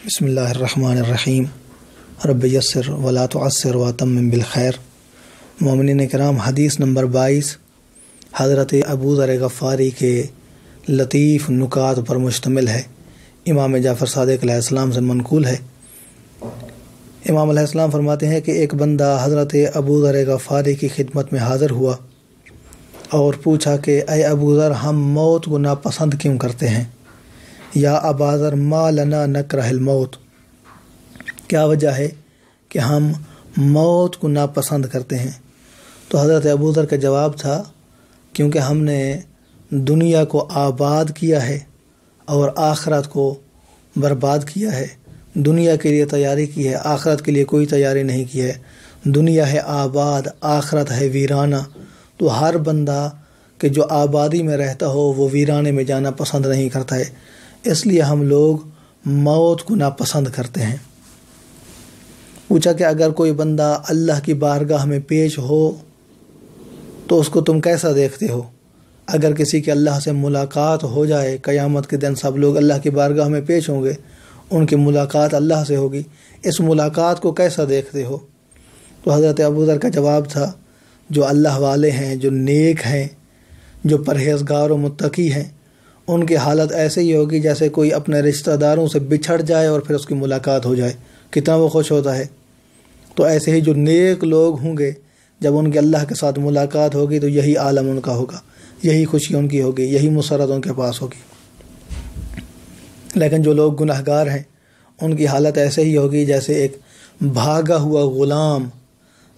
بسم اللہ الرحمن الرحیم رب یسر ولا تعسر واتمم بالخیر۔ مومنین کرام، حدیث نمبر 22 حضرت ابو ذر غفاری کے لطیف نکات پر مشتمل ہے۔ امام جعفر صادق علیہ السلام سے منقول ہے۔ امام علیہ السلام فرماتے ہیں کہ ایک بندہ حضرت ابو ذر غفاری کی خدمت میں حاضر ہوا اور پوچھا کہ اے ابو ذر، ہم موت کو ناپسند کیوں کرتے ہیں؟ یا ابا ذر ما لنا نکرہ الموت، کیا وجہ ہے کہ ہم موت کو ناپسند کرتے ہیں؟ تو حضرت ابو ذر کا جواب تھا، کیونکہ ہم نے دنیا کو آباد کیا ہے اور آخرت کو برباد کیا ہے۔ دنیا کے لیے تیاری کی ہے، آخرت کے لیے کوئی تیاری نہیں کی ہے۔ دنیا ہے آباد، آخرت ہے ویرانہ۔ تو ہر بندہ کہ جو آبادی میں رہتا ہو وہ ویرانے میں جانا پسند نہیں کرتا ہے، اس لیے ہم لوگ موت کو ناپسند کرتے ہیں۔ پوچھا کہ اگر کوئی بندہ اللہ کی بارگاہ میں پیش ہو تو اس کو تم کیسا دیکھتے ہو؟ اگر کسی کے اللہ سے ملاقات ہو جائے، قیامت کے دن سب لوگ اللہ کی بارگاہ میں پیش ہوں گے، ان کی ملاقات اللہ سے ہوگی، اس ملاقات کو کیسا دیکھتے ہو؟ تو حضرت ابو ذر کا جواب تھا، جو اللہ والے ہیں، جو نیک ہیں، جو پرہیزگار و متقی ہیں، ان کی حالت ایسے ہی ہوگی جیسے کوئی اپنے رشتہ داروں سے بچھڑ جائے اور پھر اس کی ملاقات ہو جائے، کتنا وہ خوش ہوتا ہے۔ تو ایسے ہی جو نیک لوگ ہوں گے، جب ان کے اللہ کے ساتھ ملاقات ہوگی تو یہی عالم ان کا ہوگا، یہی خوشی ان کی ہوگی، یہی مسرت ان کے پاس ہوگی۔ لیکن جو لوگ گناہ گار ہیں، ان کی حالت ایسے ہی ہوگی جیسے ایک بھاگا ہوا غلام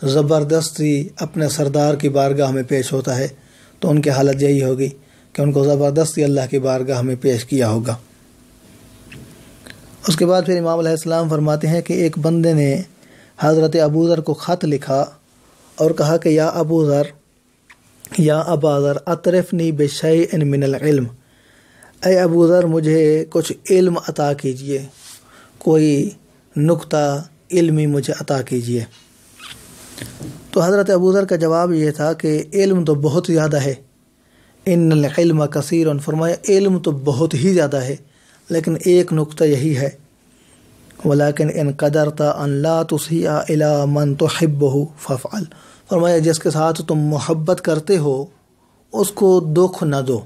زبردستی اپنے سردار کی بارگاہ میں پیش ہوتا ہے، تو ان کی حالت یہی ہوگی کہ ان کو زبردستی اللہ کی بارگاہ میں پیش کیا ہوگا۔ اس کے بعد پھر امام علیہ السلام فرماتے ہیں کہ ایک بندے نے حضرت ابو ذر کو خط لکھا اور کہا کہ یا ابو ذر، یا ابا ذر، اطرفنی بشیء من العلم، اے ابو ذر مجھے کچھ علم عطا کیجئے، کوئی نکتہ علمی مجھے عطا کیجئے۔ تو حضرت ابو ذر کا جواب یہ تھا کہ علم تو بہت زیادہ ہے، ان العلم کثیر، فرمایا علم تو بہت ہی زیادہ ہے، لیکن ایک نقطہ یہی ہے، ولیکن ان قدرت ان لا تسیء الی من تحبہ فافعل، فرمایا جس کے ساتھ تم محبت کرتے ہو اس کو دکھ نہ دو،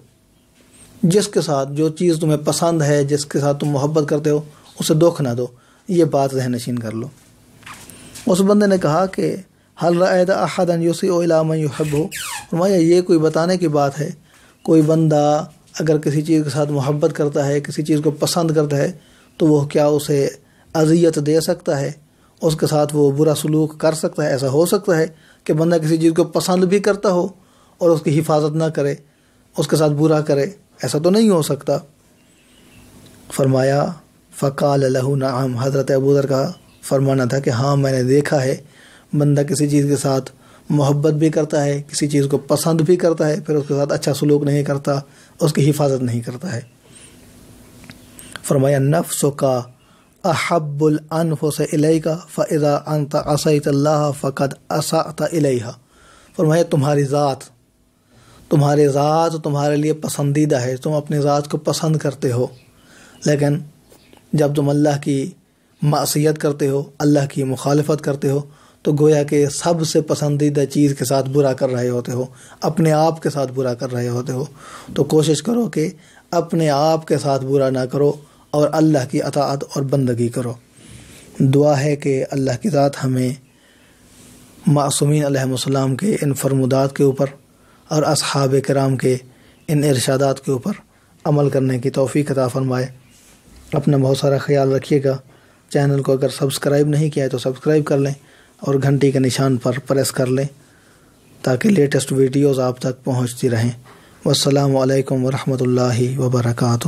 جس کے ساتھ جو چیز تمہیں پسند ہے، جس کے ساتھ تم محبت کرتے ہو اسے دکھ نہ دو، یہ بات ذہن نشین کر لو۔ اس بندے نے کہا کہ هل رأيت احدا يسيء الى من يحبه، فرمایا یہ کوئی بتانے کی بات ہے، کوئی بندہ اگر کسی چیز کے ساتھ محبت کرتا ہے، کسی چیز کو پسند کرتا ہے، تو وہ کیا اسے اذیت دے سکتا ہے؟ اس کے ساتھ وہ برا سلوک کر سکتا ہے؟ ایسا ہو سکتا ہے کہ بندہ کسی چیز کو پسند بھی کرتا ہو اور اس کی حفاظت نہ کرے، اس کے ساتھ برا کرے؟ ایسا تو نہیں ہو سکتا۔ فرمایا فقال له نعم، حضرت ابو ذر کا فرمانا تھا کہ ہاں میں نے دیکھا ہے، بندہ کسی چیز کے ساتھ محبت بھی کرتا ہے، کسی چیز کو پسند بھی کرتا ہے، پھر اس کے ساتھ اچھا سلوک نہیں کرتا، اس کی حفاظت نہیں کرتا ہے۔ فرمایا نفسک احب الانفس الیک فاذا انت عصیت اللہ فقد اسأت الیہا، فرمایا تمہاری ذات تمہارے لیے پسندیدہ ہے، تم اپنی ذات کو پسند کرتے ہو، لیکن جب تم اللہ کی معصیت کرتے ہو، اللہ کی مخالفت کرتے ہو، تو گویا کہ سب سے پسندیدہ چیز کے ساتھ برا کر رہے ہوتے ہو، اپنے آپ کے ساتھ برا کر رہے ہوتے ہو۔ تو کوشش کرو کہ اپنے آپ کے ساتھ برا نہ کرو اور اللہ کی اطاعت اور بندگی کرو۔ دعا ہے کہ اللہ کی ذات ہمیں معصومین علیہم السلام کے ان فرمودات کے اوپر اور اصحاب کرام کے ان ارشادات کے اوپر عمل کرنے کی توفیق عطا فرمائے۔ اپنا بہت سارا خیال رکھیے گا۔ چینل کو اگر سبسکرائب نہیں کیا ہے تو سبسکرائب کر لیں اور گھنٹی کے نشان پر پریس کر لیں تاکہ لیٹسٹ ویڈیوز آپ تک پہنچتی رہیں۔ والسلام علیکم ورحمۃ اللہ وبرکاتہ۔